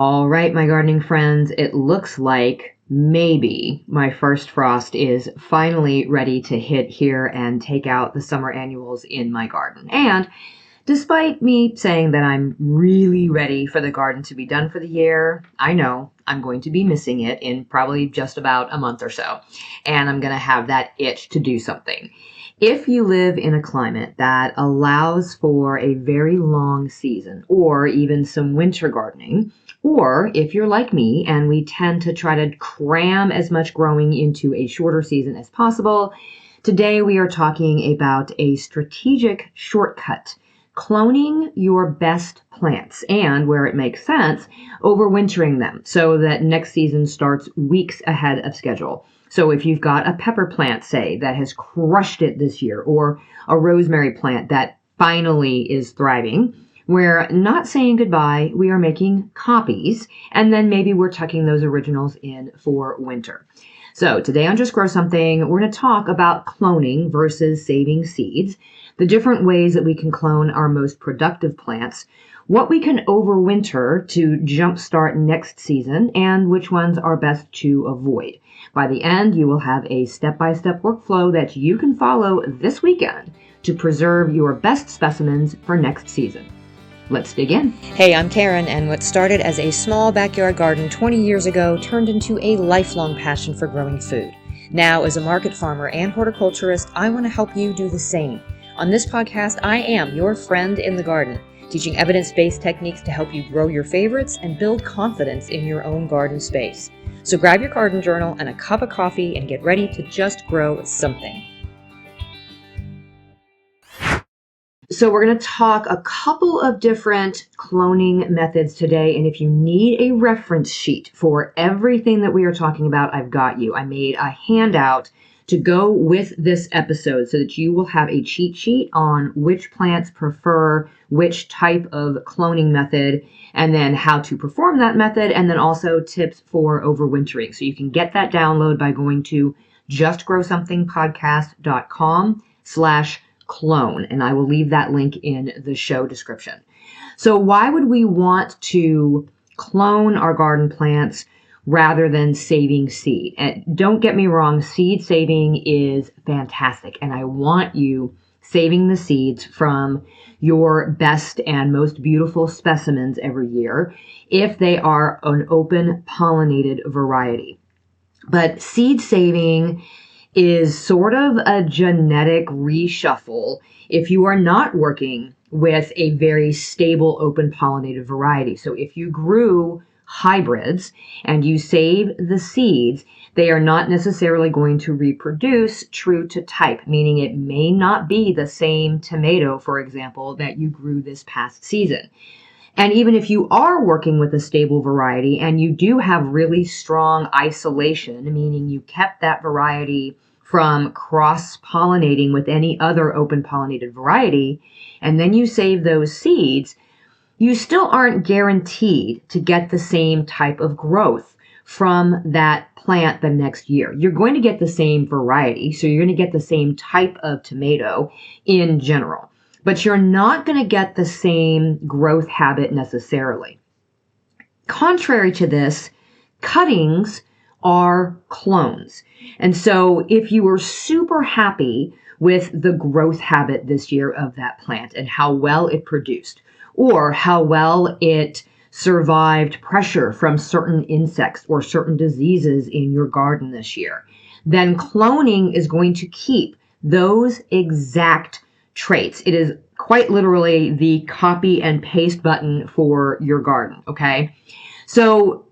All right, my gardening friends, it looks like maybe my first frost is finally ready to hit here and take out the summer annuals in my garden. And despite me saying that I'm really ready for the garden to be done for the year, I know I'm going to be missing it in probably just about a month or so. And I'm going to have that itch to do something. If you live in a climate that allows for a very long season or even some winter gardening, or if you're like me and we tend to try to cram as much growing into a shorter season as possible, today we are talking about a strategic shortcut: cloning your best plants and, where it makes sense, overwintering them so that next season starts weeks ahead of schedule. So if you've got a pepper plant, say, that has crushed it this year, or a rosemary plant that finally is thriving, we're not saying goodbye, we are making copies, and then maybe we're tucking those originals in for winter. So today on Just Grow Something, we're going to talk about cloning versus saving seeds, the different ways that we can clone our most productive plants, what we can overwinter to jumpstart next season, and which ones are best to avoid. By the end, you will have a step-by-step workflow that you can follow this weekend to preserve your best specimens for next season. Let's dig in. Hey, I'm Karen, and what started as a small backyard garden 20 years ago turned into a lifelong passion for growing food. Now, as a market farmer and horticulturist, I want to help you do the same. On this podcast, I am your friend in the garden, teaching evidence-based techniques to help you grow your favorites and build confidence in your own garden space. So grab your garden journal and a cup of coffee and get ready to just grow something. So we're going to talk a couple of different cloning methods today, and if you need a reference sheet for everything that we are talking about, I've got you. I made a handout to go with this episode so that you will have a cheat sheet on which plants prefer which type of cloning method, and then how to perform that method, and then also tips for overwintering. So you can get that download by going to justgrowsomethingpodcast.com/clone, and I will leave that link in the show description. So why would we want to clone our garden plants rather than saving seed? And don't get me wrong, seed saving is fantastic, and I want you saving the seeds from your best and most beautiful specimens every year if they are an open pollinated variety. But seed saving is sort of a genetic reshuffle if you are not working with a very stable open pollinated variety. So if you grew hybrids and you save the seeds, they are not necessarily going to reproduce true to type, meaning it may not be the same tomato, for example, that you grew this past season. And even if you are working with a stable variety and you do have really strong isolation, meaning you kept that variety from cross-pollinating with any other open pollinated variety, and then you save those seeds, you still aren't guaranteed to get the same type of growth from that plant the next year. You're going to get the same variety, so you're going to get the same type of tomato in general, but you're not going to get the same growth habit necessarily. Contrary to this, cuttings are clones. And so if you were super happy with the growth habit this year of that plant and how well it produced, or how well it survived pressure from certain insects or certain diseases in your garden this year, then cloning is going to keep those exact traits. It is quite literally the copy and paste button for your garden, okay? So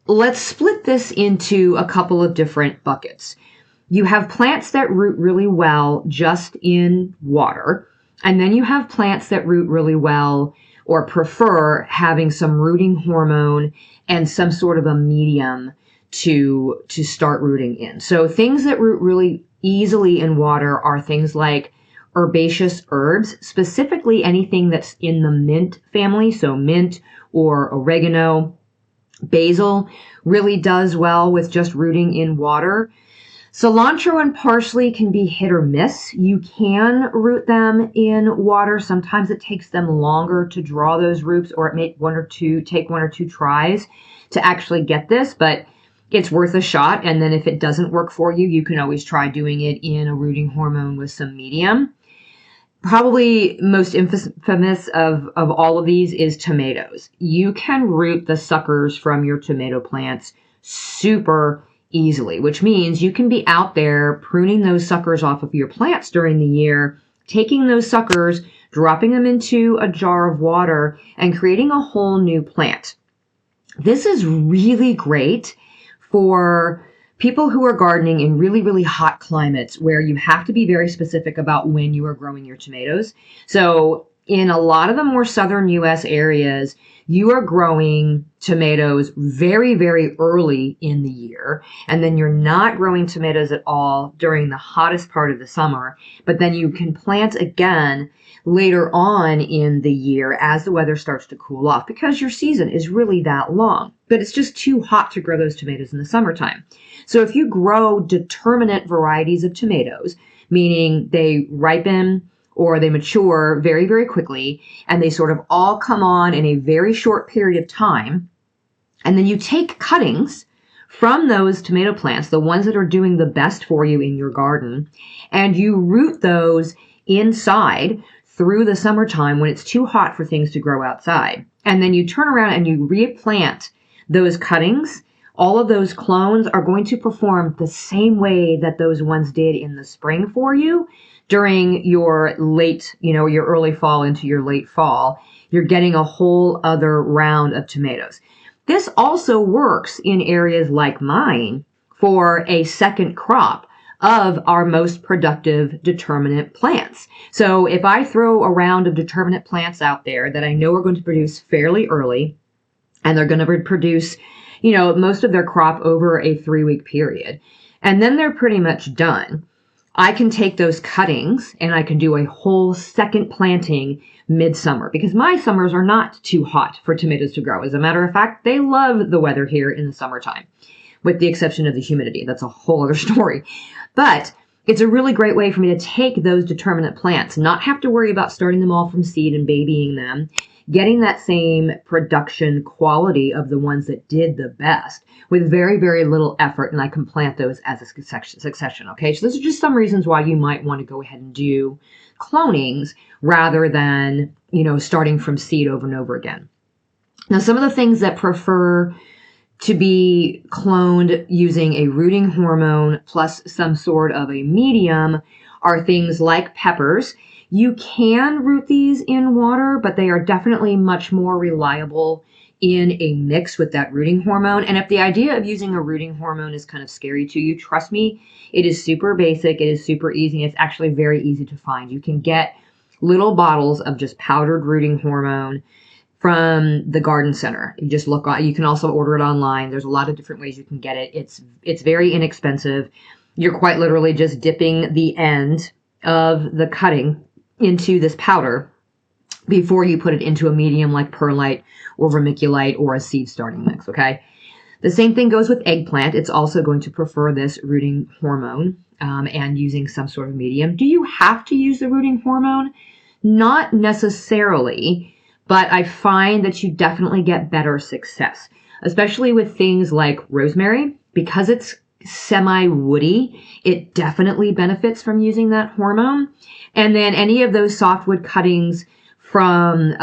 let's split this into a couple of different buckets. You have plants that root really well just in water, and then you have plants that root really well or prefer having some rooting hormone and some sort of a medium to start rooting in. So things that root really easily in water are things like herbaceous herbs, specifically anything that's in the mint family, so mint or oregano. Basil really does well with just rooting in water. Cilantro and parsley can be hit or miss. You can root them in water. Sometimes it takes them longer to draw those roots, or it may take one or two tries to actually get this, but it's worth a shot. And then if it doesn't work for you, you can always try doing it in a rooting hormone with some medium. Probably most infamous of all of these is tomatoes. You can root the suckers from your tomato plants super easily, which means you can be out there pruning those suckers off of your plants during the year, taking those suckers, dropping them into a jar of water, and creating a whole new plant. This is really great for people who are gardening in really, really hot climates where you have to be very specific about when you are growing your tomatoes. So in a lot of the more southern US areas, you are growing tomatoes very, very early in the year, and then you're not growing tomatoes at all during the hottest part of the summer, but then you can plant again later on in the year as the weather starts to cool off, because your season is really that long. But it's just too hot to grow those tomatoes in the summertime. So if you grow determinate varieties of tomatoes, meaning they ripen or they mature very, very quickly, and they sort of all come on in a very short period of time, and then you take cuttings from those tomato plants, the ones that are doing the best for you in your garden, and you root those inside through the summertime when it's too hot for things to grow outside. And then you turn around and you replant those cuttings. All of those clones are going to perform the same way that those ones did in the spring for you during your late, your early fall into your late fall. You're getting a whole other round of tomatoes. This also works in areas like mine for a second crop of our most productive determinate plants. So if I throw a round of determinate plants out there that I know are going to produce fairly early, and they're going to produce, most of their crop over a 3-week period, and then they're pretty much done, I can take those cuttings and I can do a whole second planting midsummer, because my summers are not too hot for tomatoes to grow. As a matter of fact, they love the weather here in the summertime, with the exception of the humidity. That's a whole other story. But it's a really great way for me to take those determinate plants, not have to worry about starting them all from seed and babying them, getting that same production quality of the ones that did the best with very, very little effort, and I can plant those as a succession. Okay, so those are just some reasons why you might want to go ahead and do clonings rather than, starting from seed over and over again. Now, some of the things that prefer to be cloned using a rooting hormone plus some sort of a medium are things like peppers. You can root these in water, but they are definitely much more reliable in a mix with that rooting hormone. And if the idea of using a rooting hormone is kind of scary to you, trust me, it is super basic. It is super easy. It's actually very easy to find. You can get little bottles of just powdered rooting hormone from the garden center. You just look on, you can also order it online. There's a lot of different ways you can get it. It's very inexpensive. You're quite literally just dipping the end of the cutting into this powder before you put it into a medium like perlite or vermiculite or a seed starting mix, okay? The same thing goes with eggplant. It's also going to prefer this rooting hormone and using some sort of medium. Do you have to use the rooting hormone? Not necessarily, but I find that you definitely get better success, especially with things like rosemary. Because it's semi-woody, it definitely benefits from using that hormone. And then any of those softwood cuttings from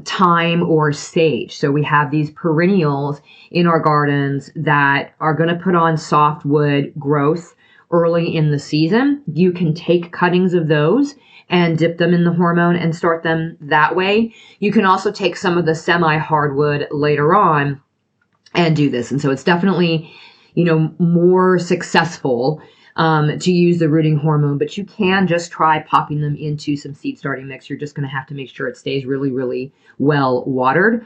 thyme or sage. So we have these perennials in our gardens that are going to put on softwood growth early in the season. You can take cuttings of those and dip them in the hormone and start them that way. You can also take some of the semi-hardwood later on and do this. And so it's definitely, more successful to use the rooting hormone, but you can just try popping them into some seed starting mix. You're just going to have to make sure it stays really, really well watered.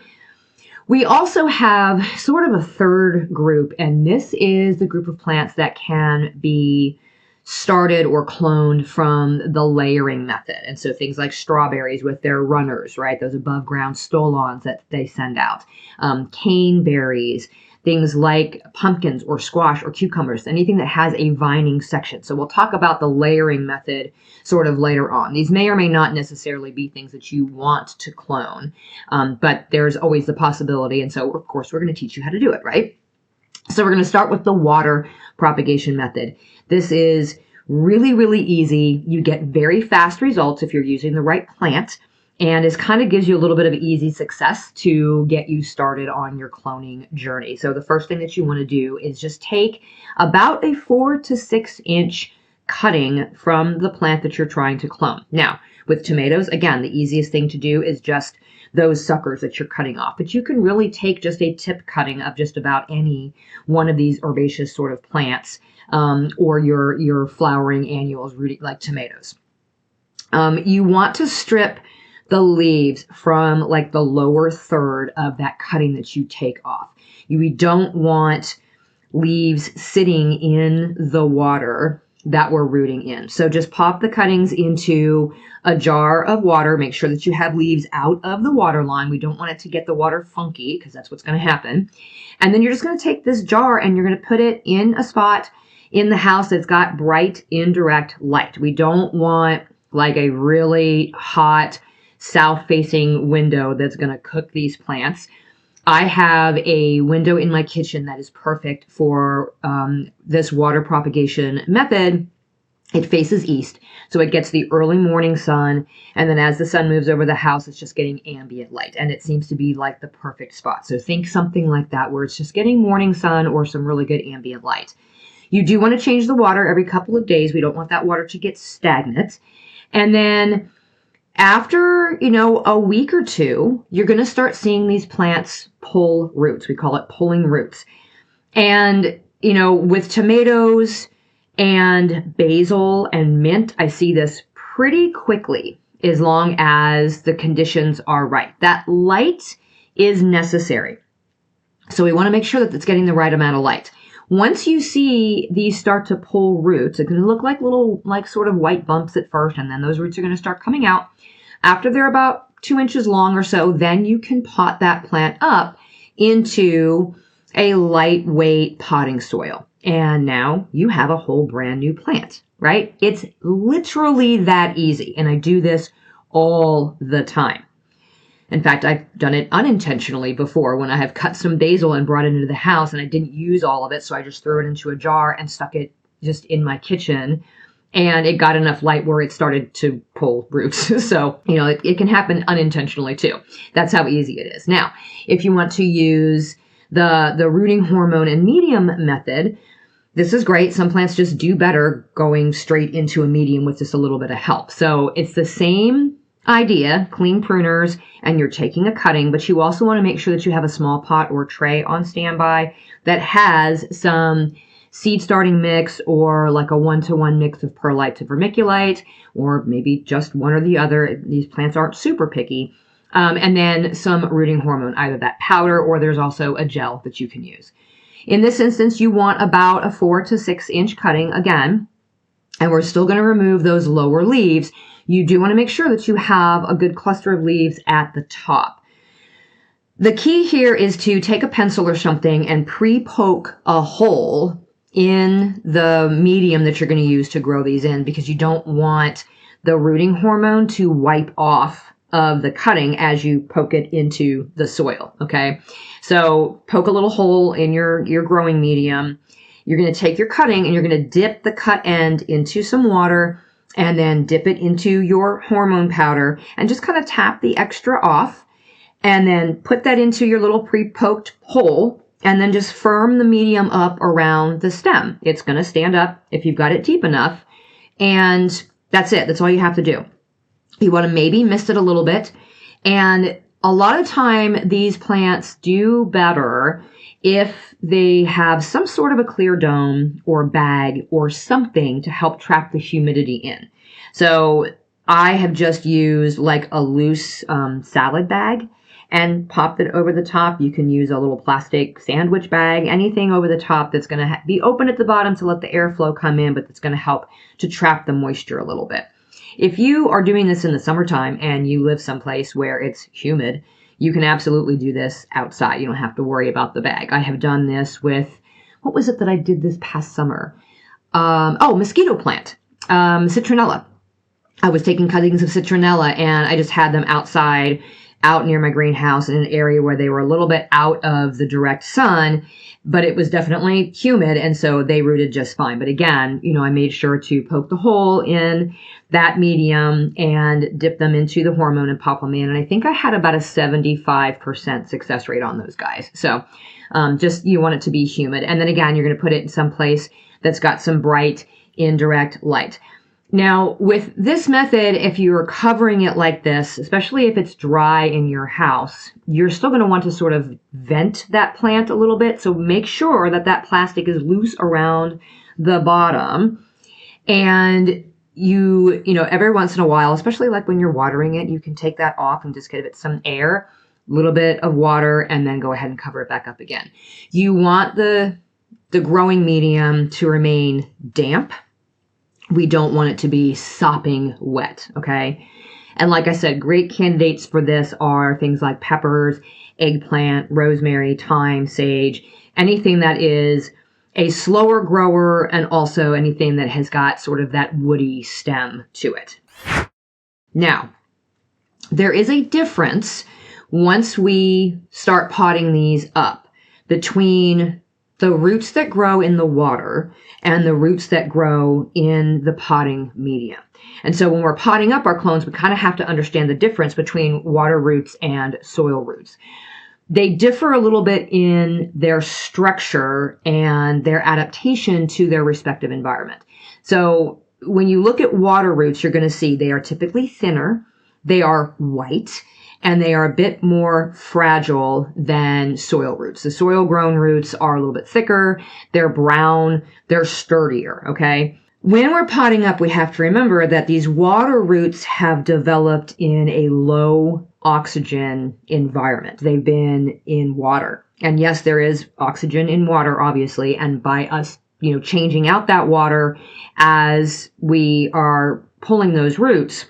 We also have sort of a third group, and this is the group of plants that can be started or cloned from the layering method. And so things like strawberries with their runners, right? Those above ground stolons that they send out. Caneberries, things like pumpkins or squash or cucumbers, anything that has a vining section. So we'll talk about the layering method sort of later on. These may or may not necessarily be things that you want to clone, but there's always the possibility. And so, of course, we're going to teach you how to do it, right? So we're going to start with the water propagation method. This is really, really easy. You get very fast results if you're using the right plant, and it kind of gives you a little bit of easy success to get you started on your cloning journey. So the first thing that you want to do is just take about a 4 to 6 inch cutting from the plant that you're trying to clone. Now, with tomatoes, again, the easiest thing to do is just those suckers that you're cutting off. But you can really take just a tip cutting of just about any one of these herbaceous sort of plants, or your flowering annuals rooting like tomatoes. You want to strip the leaves from like the lower third of that cutting that you take off. You don't want leaves sitting in the water that we're rooting in. So just pop the cuttings into a jar of water. Make sure that you have leaves out of the water line. We don't want it to get the water funky because that's what's going to happen. And then you're just going to take this jar and you're going to put it in a spot in the house that's got bright indirect light. We don't want like a really hot south-facing window that's going to cook these plants. I have a window in my kitchen that is perfect for this water propagation method. It faces east, so it gets the early morning sun, and then as the sun moves over the house, it's just getting ambient light, and it seems to be like the perfect spot. So think something like that where it's just getting morning sun or some really good ambient light. You do want to change the water every couple of days. We don't want that water to get stagnant. And then after, a week or two, you're going to start seeing these plants pull roots. We call it pulling roots. And, with tomatoes and basil and mint, I see this pretty quickly as long as the conditions are right. That light is necessary. So we want to make sure that it's getting the right amount of light. Once you see these start to pull roots, it's going to look like little, sort of white bumps at first, and then those roots are going to start coming out. After they're about 2 inches long or so, then you can pot that plant up into a lightweight potting soil. And now you have a whole brand new plant, right? It's literally that easy. And I do this all the time. In fact, I've done it unintentionally before when I have cut some basil and brought it into the house and I didn't use all of it. So I just threw it into a jar and stuck it just in my kitchen. And it got enough light where it started to pull roots. So, it can happen unintentionally too. That's how easy it is. Now, if you want to use the rooting hormone and medium method, this is great. Some plants just do better going straight into a medium with just a little bit of help. So it's the same idea, clean pruners, and you're taking a cutting, but you also want to make sure that you have a small pot or tray on standby that has some seed starting mix or like a 1-to-1 mix of perlite to vermiculite, or maybe just one or the other. These plants aren't super picky. And then some rooting hormone, either that powder or there's also a gel that you can use. In this instance, you want about a 4 to 6 inch cutting again, and we're still going to remove those lower leaves. You do want to make sure that you have a good cluster of leaves at the top. The key here is to take a pencil or something and pre-poke a hole in the medium that you're going to use to grow these in, because you don't want the rooting hormone to wipe off of the cutting as you poke it into the soil. Okay. So poke a little hole in your growing medium. You're going to take your cutting and you're going to dip the cut end into some water and then dip it into your hormone powder and just kind of tap the extra off and then put that into your little pre-poked hole and then just firm the medium up around the stem. It's going to stand up if you've got it deep enough, and that's it. That's all you have to do. You want to maybe mist it a little bit, and a lot of time these plants do better if they have some sort of a clear dome or bag or something to help trap the humidity in. So I have just used like a loose salad bag and popped it over the top. You can use a little plastic sandwich bag, anything over the top that's going to be open at the bottom to let the airflow come in, but that's going to help to trap the moisture a little bit. If you are doing this in the summertime and you live someplace where it's humid, you can absolutely do this outside. You don't have to worry about the bag. I have done this with, what was it that I did this past summer? Mosquito plant, citronella. I was taking cuttings of citronella and I just had them outside, out near my greenhouse in an area where they were a little bit out of the direct sun, but it was definitely humid. And so they rooted just fine. But again, I made sure to poke the hole in that medium and dip them into the hormone and pop them in. And I think I had about a 75% success rate on those guys. So just you want it to be humid. And then again, you're going to put it in some place that's got some bright indirect light. Now, with this method, if you're covering it like this, especially if it's dry in your house, you're still going to want to sort of vent that plant a little bit. So make sure that that plastic is loose around the bottom. And you every once in a while, especially like when you're watering it, you can take that off and just give it some air, a little bit of water, and then go ahead and cover it back up again. You want the growing medium to remain damp. We don't want it to be sopping wet, okay? And like I said, great candidates for this are things like peppers, eggplant, rosemary, thyme, sage, anything that is a slower grower and also anything that has got sort of that woody stem to it. Now, there is a difference once we start potting these up between the roots that grow in the water and the roots that grow in the potting medium. And so when we're potting up our clones, we kind of have to understand the difference between water roots and soil roots. They differ a little bit in their structure and their adaptation to their respective environment. So when you look at water roots, you're going to see they are typically thinner, they are white, and they are a bit more fragile than soil roots. The soil grown roots are a little bit thicker, they're brown, they're sturdier, okay? When we're potting up, we have to remember that these water roots have developed in a low oxygen environment. They've been in water. And yes, there is oxygen in water, obviously, and by us, changing out that water as we are pulling those roots,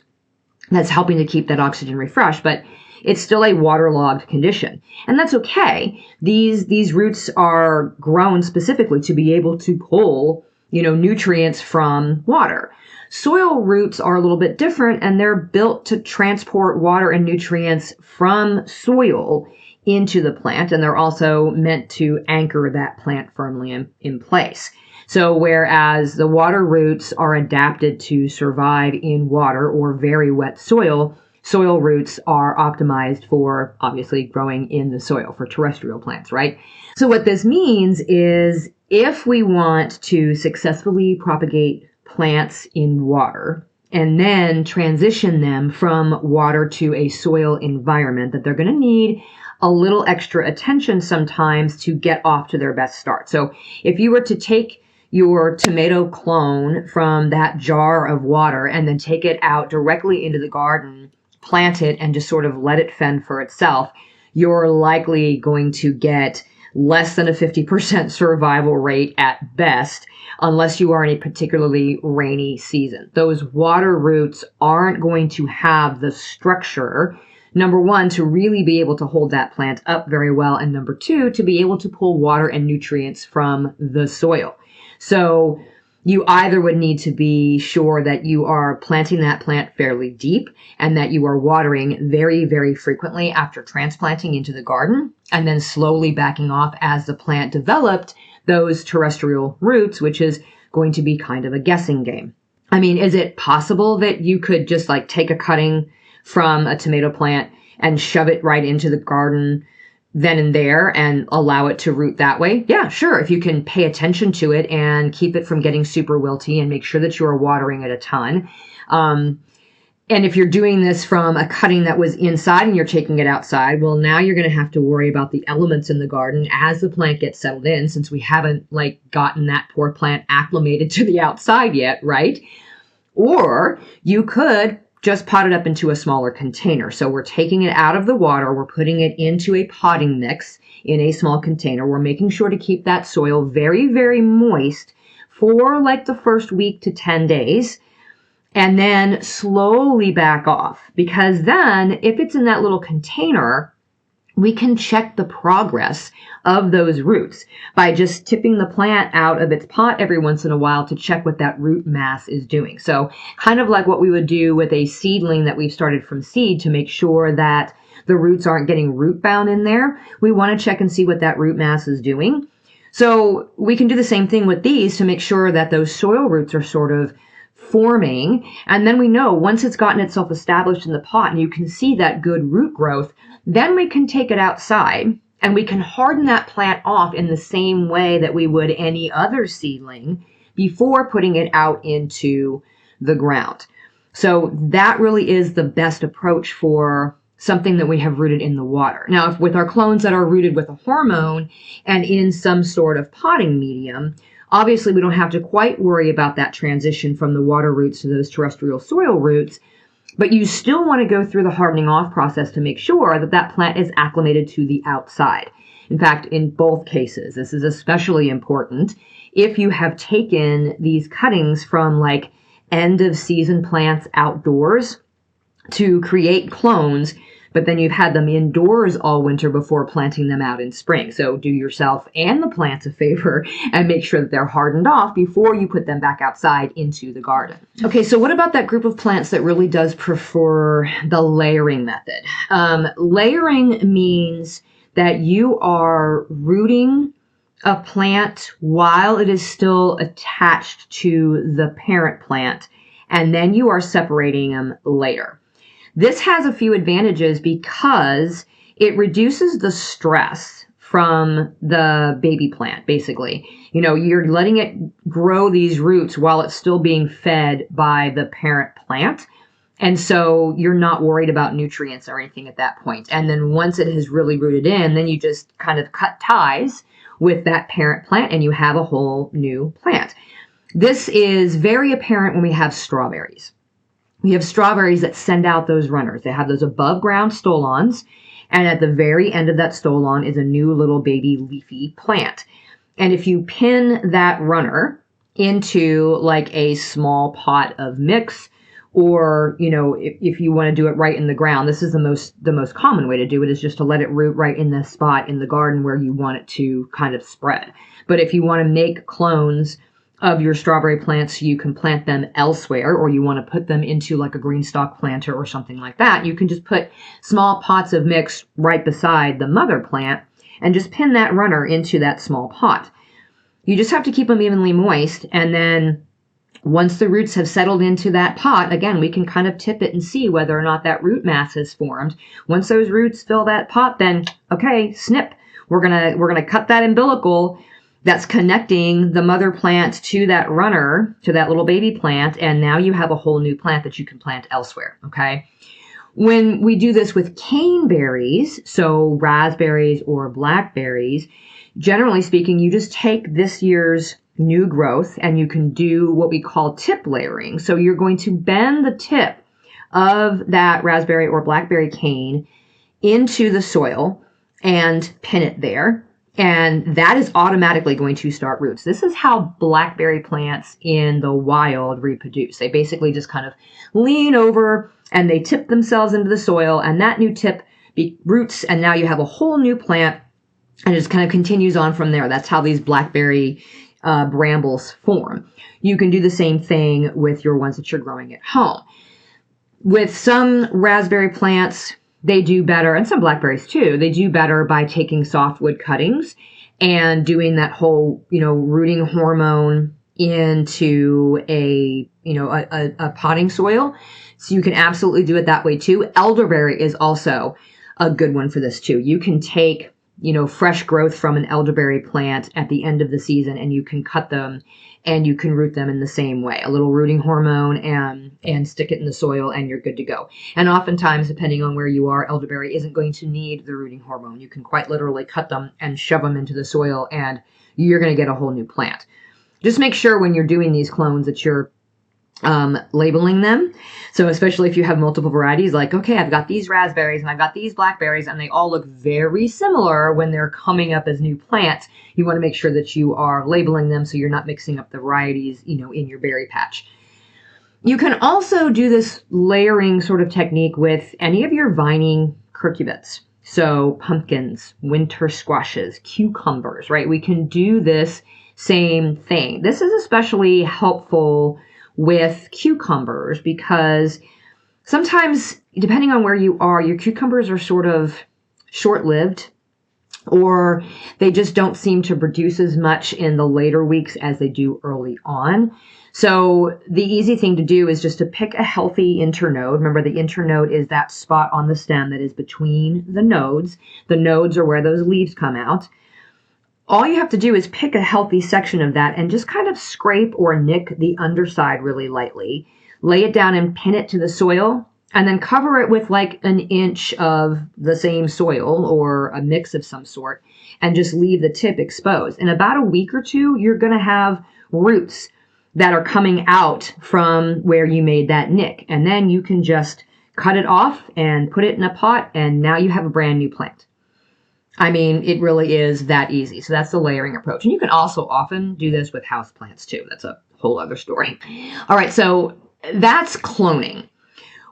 that's helping to keep that oxygen refreshed, but it's still a waterlogged condition. And that's okay. These roots are grown specifically to be able to pull, nutrients from water. Soil roots are a little bit different, and they're built to transport water and nutrients from soil into the plant, and they're also meant to anchor that plant firmly in place. So whereas the water roots are adapted to survive in water or very wet soil, soil roots are optimized for obviously growing in the soil for terrestrial plants, right? So what this means is if we want to successfully propagate plants in water and then transition them from water to a soil environment, that they're going to need a little extra attention sometimes to get off to their best start. So if you were to take your tomato clone from that jar of water and then take it out directly into the garden, plant it, and just sort of let it fend for itself, you're likely going to get less than a 50% survival rate at best, unless you are in a particularly rainy season. Those water roots aren't going to have the structure, number one, to really be able to hold that plant up very well, and number two, to be able to pull water and nutrients from the soil. So you either would need to be sure that you are planting that plant fairly deep and that you are watering very, very frequently after transplanting into the garden, and then slowly backing off as the plant developed those terrestrial roots, which is going to be kind of a guessing game. I mean, is it possible that you could just like take a cutting from a tomato plant and shove it right into the garden then and there and allow it to root that way? Yeah, sure. If you can pay attention to it and keep it from getting super wilty and make sure that you are watering it a ton. And if you're doing this from a cutting that was inside and you're taking it outside, well, now you're going to have to worry about the elements in the garden as the plant gets settled in, since we haven't gotten that poor plant acclimated to the outside yet, right? Or you could just pot it up into a smaller container. So we're taking it out of the water, we're putting it into a potting mix in a small container. We're making sure to keep that soil very, very moist for the first week to 10 days, and then slowly back off. Because then if it's in that little container, we can check the progress of those roots by just tipping the plant out of its pot every once in a while to check what that root mass is doing. So kind of like what we would do with a seedling that we've started from seed to make sure that the roots aren't getting root bound in there. We want to check and see what that root mass is doing. So we can do the same thing with these to make sure that those soil roots are sort of forming. And then we know once it's gotten itself established in the pot and you can see that good root growth, then we can take it outside and we can harden that plant off in the same way that we would any other seedling before putting it out into the ground. So that really is the best approach for something that we have rooted in the water. Now, if with our clones that are rooted with a hormone and in some sort of potting medium, obviously we don't have to quite worry about that transition from the water roots to those terrestrial soil roots, but you still want to go through the hardening off process to make sure that that plant is acclimated to the outside. In fact, in both cases, this is especially important if you have taken these cuttings from like end of season plants outdoors to create clones, but then you've had them indoors all winter before planting them out in spring. So do yourself and the plants a favor and make sure that they're hardened off before you put them back outside into the garden. Okay, so what about that group of plants that really does prefer the layering method? Layering means that you are rooting a plant while it is still attached to the parent plant, and then you are separating them later. This has a few advantages because it reduces the stress from the baby plant, basically. You know, you're letting it grow these roots while it's still being fed by the parent plant. And so you're not worried about nutrients or anything at that point. And then once it has really rooted in, then you just kind of cut ties with that parent plant and you have a whole new plant. This is very apparent when we have strawberries. We have strawberries that send out those runners. They have those above ground stolons, and at the very end of that stolon is a new little baby leafy plant. And if you pin that runner into like a small pot of mix, or, you know, if you want to do it right in the ground, this is the most common way to do it, is just to let it root right in the spot in the garden where you want it to kind of spread. But if you want to make clones of your strawberry plants so you can plant them elsewhere, or you want to put them into like a green stalk planter or something like that, you can just put small pots of mix right beside the mother plant and just pin that runner into that small pot. You just have to keep them evenly moist, and then once the roots have settled into that pot, again, we can kind of tip it and see whether or not that root mass has formed. Once those roots fill that pot, then okay, snip. We're gonna cut that umbilical that's connecting the mother plant to that runner, to that little baby plant, and now you have a whole new plant that you can plant elsewhere, okay? When we do this with cane berries, so raspberries or blackberries, generally speaking, you just take this year's new growth and you can do what we call tip layering. So you're going to bend the tip of that raspberry or blackberry cane into the soil and pin it there. And that is automatically going to start roots. This is how blackberry plants in the wild reproduce. They basically just kind of lean over and they tip themselves into the soil, and that new tip roots, and now you have a whole new plant, and it just kind of continues on from there. That's how these blackberry brambles form. You can do the same thing with your ones that you're growing at home. With some raspberry plants, they do better, and some blackberries too, they do better by taking softwood cuttings and doing that whole, rooting hormone into a potting soil. So you can absolutely do it that way too. Elderberry is also a good one for this too. You can take, fresh growth from an elderberry plant at the end of the season, and you can cut them and you can root them in the same way. A little rooting hormone and stick it in the soil and you're good to go. And oftentimes, depending on where you are, elderberry isn't going to need the rooting hormone. You can quite literally cut them and shove them into the soil and you're going to get a whole new plant. Just make sure when you're doing these clones that you're labeling them. So especially if you have multiple varieties, like, okay, I've got these raspberries and I've got these blackberries and they all look very similar when they're coming up as new plants. You want to make sure that you are labeling them so you're not mixing up the varieties, in your berry patch. You can also do this layering sort of technique with any of your vining curcubits. So pumpkins, winter squashes, cucumbers, right? We can do this same thing. This is especially helpful with cucumbers because sometimes, depending on where you are, your cucumbers are sort of short-lived, or they just don't seem to produce as much in the later weeks as they do early on. So the easy thing to do is just to pick a healthy internode. Remember, the internode is that spot on the stem that is between the nodes. The nodes are where those leaves come out. All you have to do is pick a healthy section of that and just kind of scrape or nick the underside really lightly. Lay it down and pin it to the soil, and then cover it with like an inch of the same soil or a mix of some sort, and just leave the tip exposed. In about a week or two, you're going to have roots that are coming out from where you made that nick. And then you can just cut it off and put it in a pot, and now you have a brand new plant. I mean, it really is that easy. So that's the layering approach. And you can also often do this with houseplants too. That's a whole other story. All right, so that's cloning.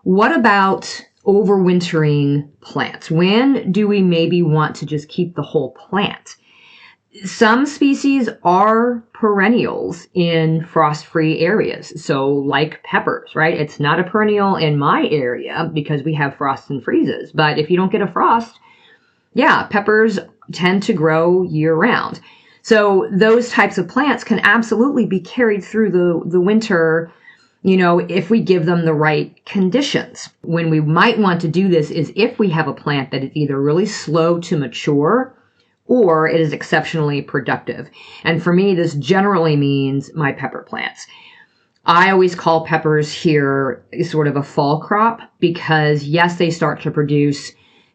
What about overwintering plants? When do we maybe want to just keep the whole plant? Some species are perennials in frost-free areas. So like peppers, right? It's not a perennial in my area because we have frosts and freezes. But if you don't get a frost, yeah, peppers tend to grow year-round. So those types of plants can absolutely be carried through the winter, if we give them the right conditions. When we might want to do this is if we have a plant that is either really slow to mature or it is exceptionally productive. And for me, this generally means my pepper plants. I always call peppers here sort of a fall crop because, yes, they start to produce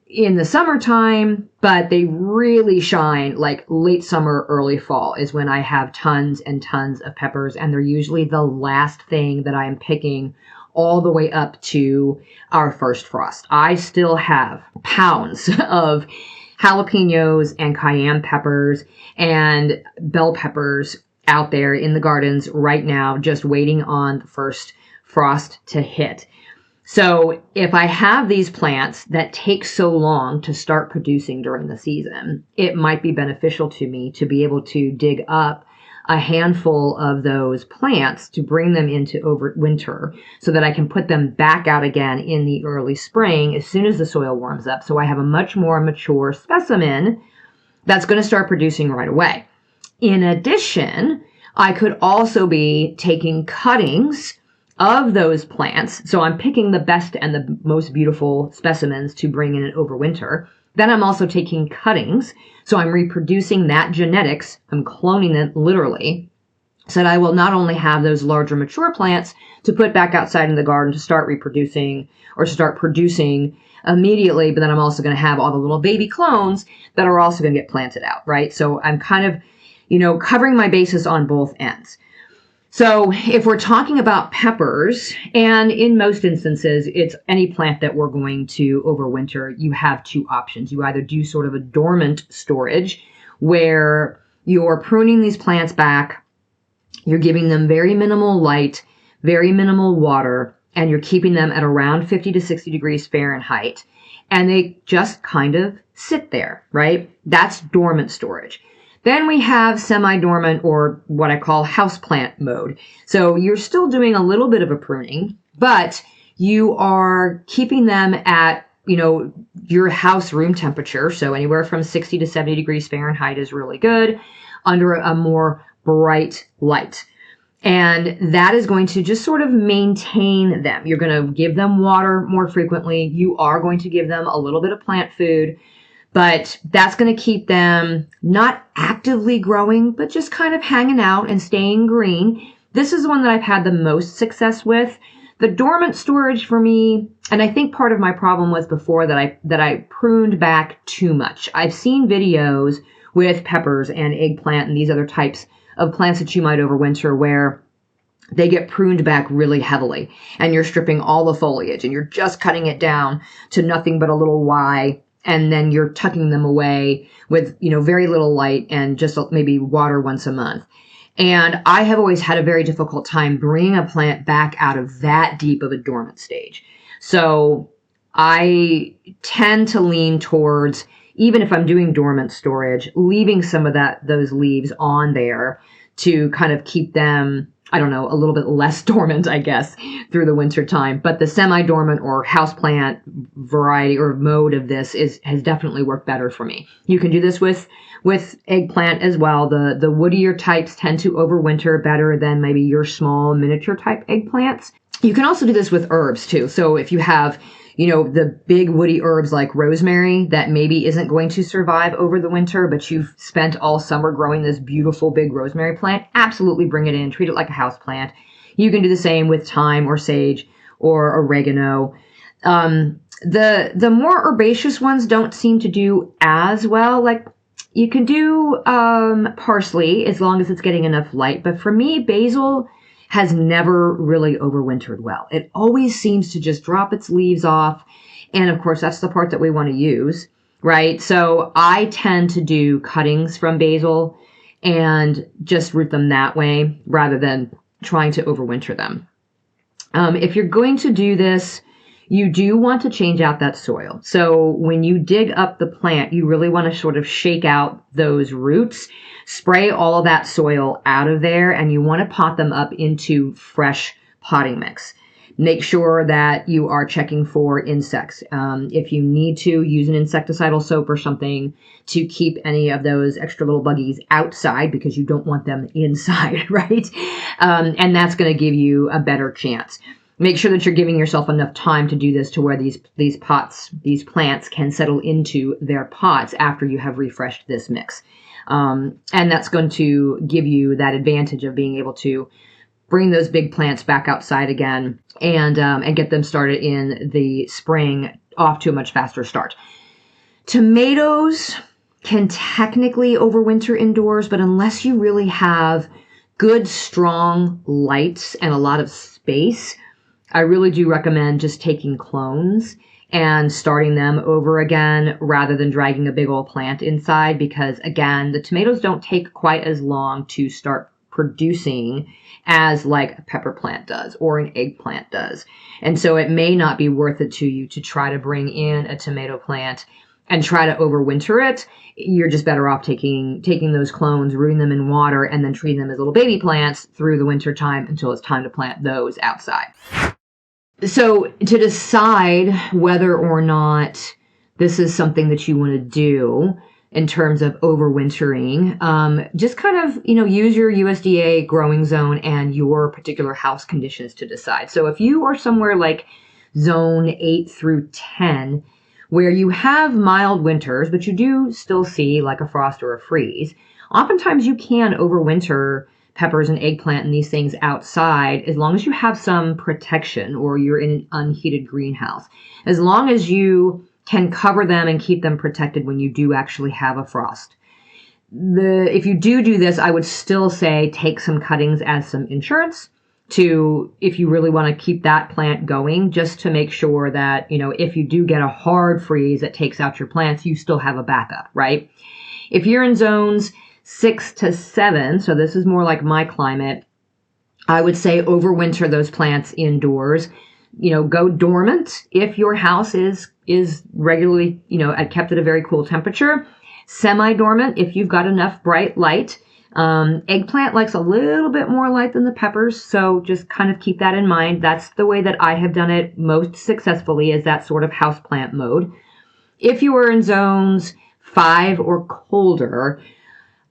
in the summertime, but they really shine like late summer, early fall is when I have tons and tons of peppers, and they're usually the last thing that I am picking all the way up to our first frost. I still have pounds of jalapenos and cayenne peppers and bell peppers out there in the gardens right now, just waiting on the first frost to hit. So if I have these plants that take so long to start producing during the season, it might be beneficial to me to be able to dig up a handful of those plants to bring them into overwinter so that I can put them back out again in the early spring as soon as the soil warms up. So I have a much more mature specimen that's going to start producing right away. In addition, I could also be taking cuttings of those plants. So I'm picking the best and the most beautiful specimens to bring in overwinter. Then I'm also taking cuttings. So I'm reproducing that genetics. I'm cloning it literally, so that I will not only have those larger mature plants to put back outside in the garden to start reproducing or start producing immediately, but then I'm also going to have all the little baby clones that are also going to get planted out, right? So I'm kind of, covering my bases on both ends. So if we're talking about peppers, and in most instances, it's any plant that we're going to overwinter, you have two options. You either do sort of a dormant storage where you're pruning these plants back, you're giving them very minimal light, very minimal water, and you're keeping them at around 50 to 60 degrees Fahrenheit, and they just kind of sit there, right? That's dormant storage. Then we have semi-dormant, or what I call houseplant mode. So you're still doing a little bit of a pruning, but you are keeping them at, your house room temperature. So anywhere from 60 to 70 degrees Fahrenheit is really good, under a more bright light. And that is going to just sort of maintain them. You're going to give them water more frequently. You are going to give them a little bit of plant food. But that's going to keep them not actively growing, but just kind of hanging out and staying green. This is the one that I've had the most success with. The dormant storage for me, and I think part of my problem was before that I pruned back too much. I've seen videos with peppers and eggplant and these other types of plants that you might overwinter where they get pruned back really heavily, and you're stripping all the foliage and you're just cutting it down to nothing but a little Y. And then you're tucking them away with, very little light and just maybe water once a month. And I have always had a very difficult time bringing a plant back out of that deep of a dormant stage. So I tend to lean towards, even if I'm doing dormant storage, leaving some of those leaves on there to kind of keep them, I don't know, a little bit less dormant, I guess, through the winter time. But the semi-dormant or houseplant variety or mode of this has definitely worked better for me. You can do this with eggplant as well. The woodier types tend to overwinter better than maybe your small miniature type eggplants. You can also do this with herbs too. So if you have, the big woody herbs like rosemary that maybe isn't going to survive over the winter, but you've spent all summer growing this beautiful big rosemary plant, absolutely bring it in, treat it like a house plant. You can do the same with thyme or sage or oregano. The more herbaceous ones don't seem to do as well. Like you can do parsley as long as it's getting enough light. But for me, basil has never really overwintered well. It always seems to just drop its leaves off. And of course, that's the part that we want to use, right? So I tend to do cuttings from basil and just root them that way rather than trying to overwinter them. If you're going to do this, you do want to change out that soil. So when you dig up the plant, you really want to sort of shake out those roots, spray all of that soil out of there, and you want to pot them up into fresh potting mix. Make sure that you are checking for insects. If you need to, use an insecticidal soap or something to keep any of those extra little buggies outside because you don't want them inside, right? And that's going to give you a better chance. Make sure that you're giving yourself enough time to do this to where these plants can settle into their pots after you have refreshed this mix. And that's going to give you that advantage of being able to bring those big plants back outside again and get them started in the spring off to a much faster start. Tomatoes can technically overwinter indoors, but unless you really have good, strong lights and a lot of space, I really do recommend just taking clones and starting them over again rather than dragging a big old plant inside because, again, the tomatoes don't take quite as long to start producing as like a pepper plant does or an eggplant does. And so it may not be worth it to you to try to bring in a tomato plant and try to overwinter it. You're just better off taking those clones, rooting them in water, and then treating them as little baby plants through the winter time until it's time to plant those outside. So to decide whether or not this is something that you want to do in terms of overwintering, just kind of, use your USDA growing zone and your particular house conditions to decide. So if you are somewhere like zone 8 through 10, where you have mild winters, but you do still see like a frost or a freeze, oftentimes you can overwinter peppers and eggplant and these things outside as long as you have some protection or you're in an unheated greenhouse. As long as you can cover them and keep them protected when you do actually have a frost. If you do this, I would still say take some cuttings as some insurance if you really want to keep that plant going, just to make sure that, if you do get a hard freeze that takes out your plants, you still have a backup, right? If you're in zones 6 to 7, so this is more like my climate, I would say overwinter those plants indoors. Go dormant if your house is regularly, kept at a very cool temperature. Semi-dormant if you've got enough bright light. Eggplant likes a little bit more light than the peppers, so just kind of keep that in mind. That's the way that I have done it most successfully, is that sort of houseplant mode. If you are in zones 5 or colder,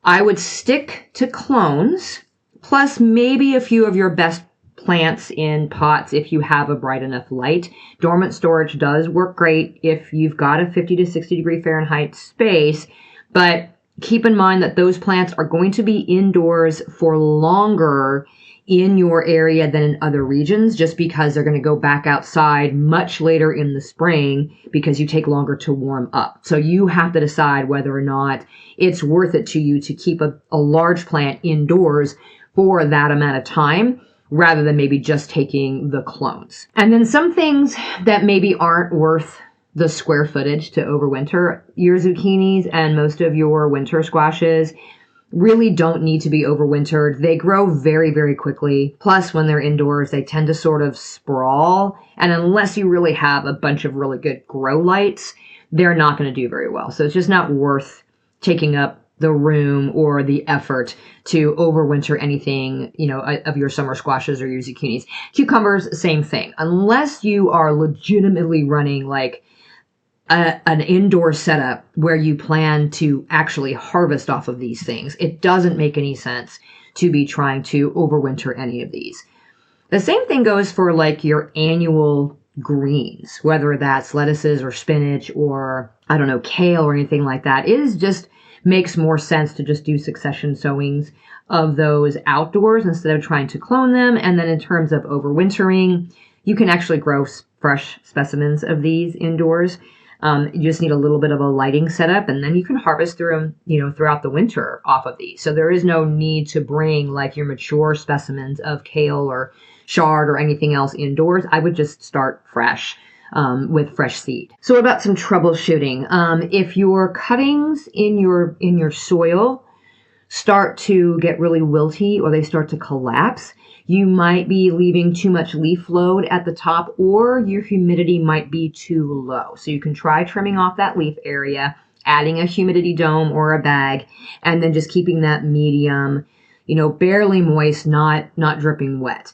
I would stick to clones, plus maybe a few of your best plants in pots if you have a bright enough light. Dormant storage does work great if you've got a 50 to 60 degree Fahrenheit space, but keep in mind that those plants are going to be indoors for longer in your area than in other regions, just because they're going to go back outside much later in the spring because you take longer to warm up. So you have to decide whether or not it's worth it to you to keep a large plant indoors for that amount of time, rather than maybe just taking the clones. And then some things that maybe aren't worth the square footage to overwinter, your zucchinis and most of your winter squashes, really don't need to be overwintered. They grow very, very quickly. Plus, when they're indoors, they tend to sort of sprawl. And unless you really have a bunch of really good grow lights, they're not going to do very well. So it's just not worth taking up the room or the effort to overwinter anything, of your summer squashes or your zucchinis. Cucumbers, same thing. Unless you are legitimately running like an indoor setup where you plan to actually harvest off of these things, it doesn't make any sense to be trying to overwinter any of these. The same thing goes for like your annual greens, whether that's lettuces or spinach or, I don't know, kale or anything like that. It is just makes more sense to just do succession sowings of those outdoors instead of trying to clone them. And then in terms of overwintering, you can actually grow fresh specimens of these indoors. You just need a little bit of a lighting setup, and then you can harvest through them, throughout the winter off of these. So there is no need to bring like your mature specimens of kale or chard or anything else indoors. I would just start fresh with fresh seed. So what about some troubleshooting? If your cuttings in your soil start to get really wilty or they start to collapse, you might be leaving too much leaf load at the top, or your humidity might be too low. So you can try trimming off that leaf area, adding a humidity dome or a bag, and then just keeping that medium, barely moist, not dripping wet.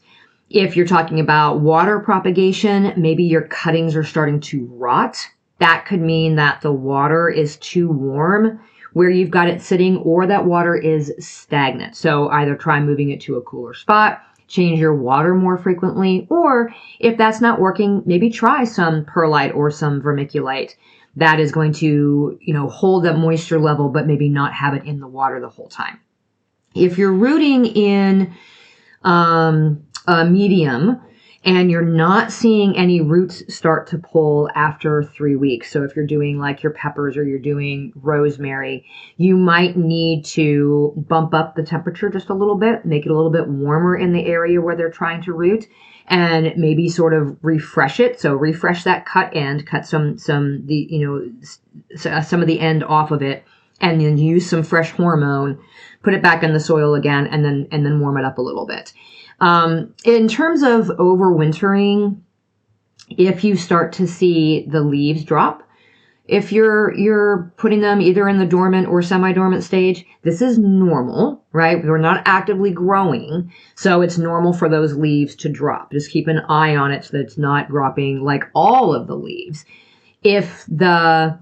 If you're talking about water propagation, maybe your cuttings are starting to rot. That could mean that the water is too warm where you've got it sitting, or that water is stagnant. So either try moving it to a cooler spot, change your water more frequently, or if that's not working, maybe try some perlite or some vermiculite. That is going to, hold that moisture level, but maybe not have it in the water the whole time. If you're rooting in a medium and you're not seeing any roots start to pull after 3 weeks, so if you're doing like your peppers or you're doing rosemary, you might need to bump up the temperature just a little bit, make it a little bit warmer in the area where they're trying to root, and maybe sort of refresh it. So refresh that cut end, cut some of the end off of it, and then use some fresh hormone, put it back in the soil again, and then warm it up a little bit. In terms of overwintering, if you start to see the leaves drop, if you're putting them either in the dormant or semi-dormant stage, this is normal, right? We're not actively growing, so it's normal for those leaves to drop. Just keep an eye on it so that it's not dropping like all of the leaves. If the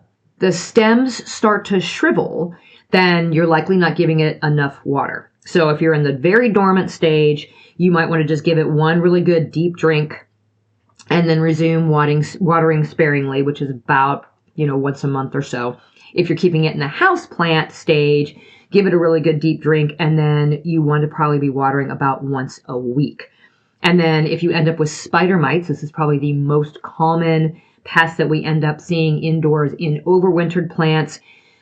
stems start to shrivel, then you're likely not giving it enough water. So if you're in the very dormant stage, you might want to just give it one really good deep drink and then resume watering sparingly, which is about, once a month or so. If you're keeping it in the house plant stage, give it a really good deep drink, and then you want to probably be watering about once a week. And then if you end up with spider mites, this is probably the most common pest that we end up seeing indoors in overwintered plants,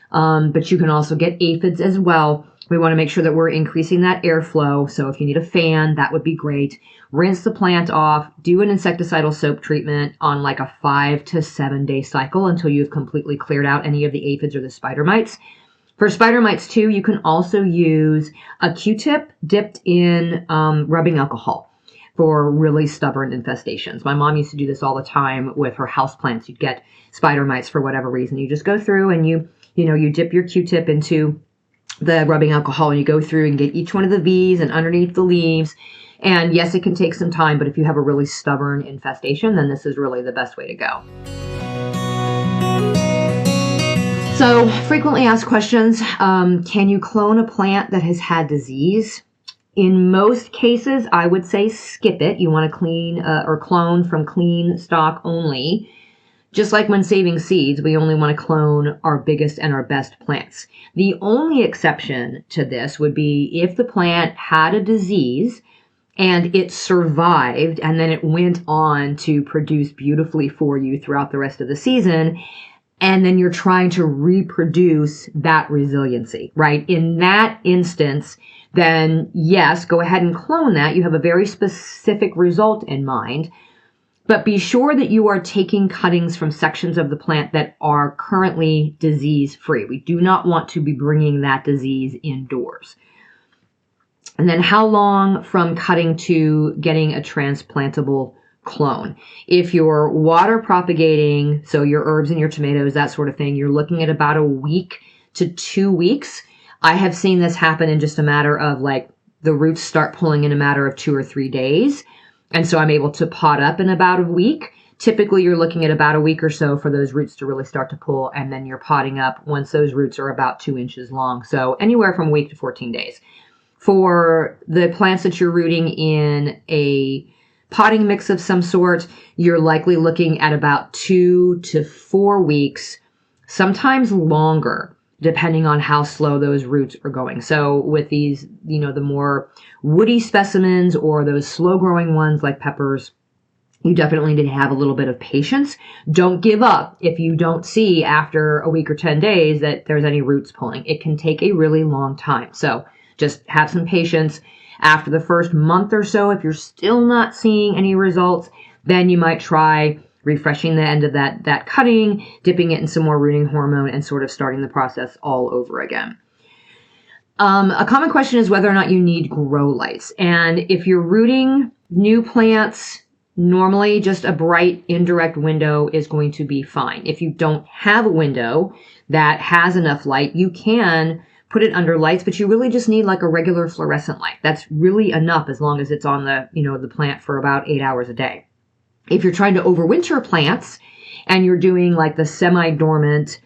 but you can also get aphids as well. We want to make sure that we're increasing that airflow. So if you need a fan, that would be great. Rinse the plant off, do an insecticidal soap treatment on like a 5 to 7 day cycle until you've completely cleared out any of the aphids or the spider mites. For spider mites too, you can also use a Q-tip dipped in rubbing alcohol for really stubborn infestations. My mom used to do this all the time with her houseplants. You'd get spider mites for whatever reason. You just go through and you dip your Q-tip into the rubbing alcohol, and you go through and get each one of the V's and underneath the leaves. And yes, it can take some time, but if you have a really stubborn infestation, then this is really the best way to go. So, frequently asked questions, can you clone a plant that has had disease? In most cases, I would say skip it. You want to clean or clone from clean stock only. Just like when saving seeds, we only want to clone our biggest and our best plants. The only exception to this would be if the plant had a disease and it survived and then it went on to produce beautifully for you throughout the rest of the season, and then you're trying to reproduce that resiliency, right? In that instance, then yes, go ahead and clone that. You have a very specific result in mind. But be sure that you are taking cuttings from sections of the plant that are currently disease-free. We do not want to be bringing that disease indoors. And then how long from cutting to getting a transplantable clone? If you're water propagating, so your herbs and your tomatoes, that sort of thing, you're looking at about a week to 2 weeks. I have seen this happen in just a matter of like the roots start pulling in a matter of 2 or 3 days. And so I'm able to pot up in about a week. Typically, you're looking at about a week or so for those roots to really start to pull, and then you're potting up once those roots are about 2 inches long. So anywhere from a week to 14 days. For the plants that you're rooting in a potting mix of some sort, you're likely looking at about 2 to 4 weeks, sometimes longer, depending on how slow those roots are going. So with these, the more woody specimens or those slow growing ones like peppers, you definitely need to have a little bit of patience. Don't give up if you don't see after a week or 10 days that there's any roots pulling. It can take a really long time. So just have some patience. After the first month or so, if you're still not seeing any results, then you might try refreshing the end of that cutting, dipping it in some more rooting hormone, and sort of starting the process all over again. A common question is whether or not you need grow lights. And if you're rooting new plants, normally just a bright indirect window is going to be fine. If you don't have a window that has enough light, you can put it under lights, but you really just need like a regular fluorescent light. That's really enough as long as it's on the plant for about 8 hours a day. If you're trying to overwinter plants and you're doing like the semi-dormant,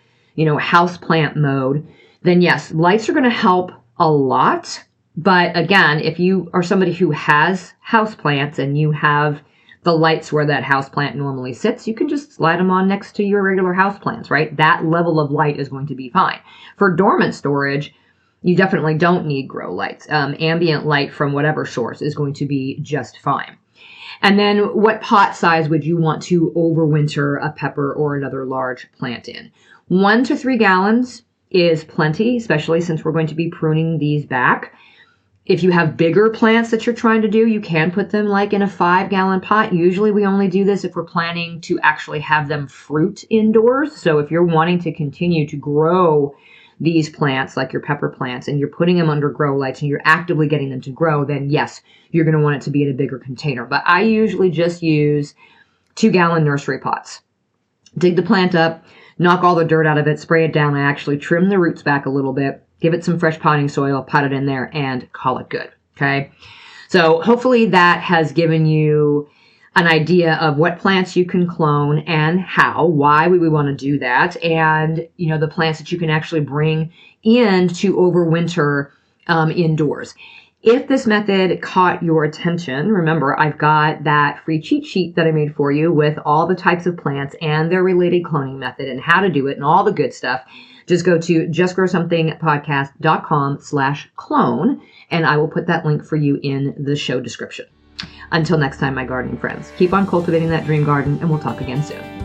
house plant mode, then yes, lights are going to help a lot. But again, if you are somebody who has house plants and you have the lights where that house plant normally sits, you can just slide them on next to your regular house plants, right? That level of light is going to be fine. For dormant storage, you definitely don't need grow lights. Ambient light from whatever source is going to be just fine. And then what pot size would you want to overwinter a pepper or another large plant in? 1 to 3 gallons is plenty, especially since we're going to be pruning these back. If you have bigger plants that you're trying to do, you can put them like in a 5-gallon pot. Usually we only do this if we're planning to actually have them fruit indoors. So if you're wanting to continue to grow these plants, like your pepper plants, and you're putting them under grow lights and you're actively getting them to grow, then yes, you're going to want it to be in a bigger container. But I usually just use 2-gallon nursery pots. Dig the plant up, knock all the dirt out of it, spray it down. I actually trim the roots back a little bit, give it some fresh potting soil, pot it in there, and call it good. Okay. So hopefully that has given you an idea of what plants you can clone and how, why we would want to do that, and the plants that you can actually bring in to overwinter indoors. If this method caught your attention, remember I've got that free cheat sheet that I made for you with all the types of plants and their related cloning method and how to do it and all the good stuff. Just go to justgrowsomethingpodcast.com/clone, and I will put that link for you in the show description. Until next time, my gardening friends, keep on cultivating that dream garden, and we'll talk again soon.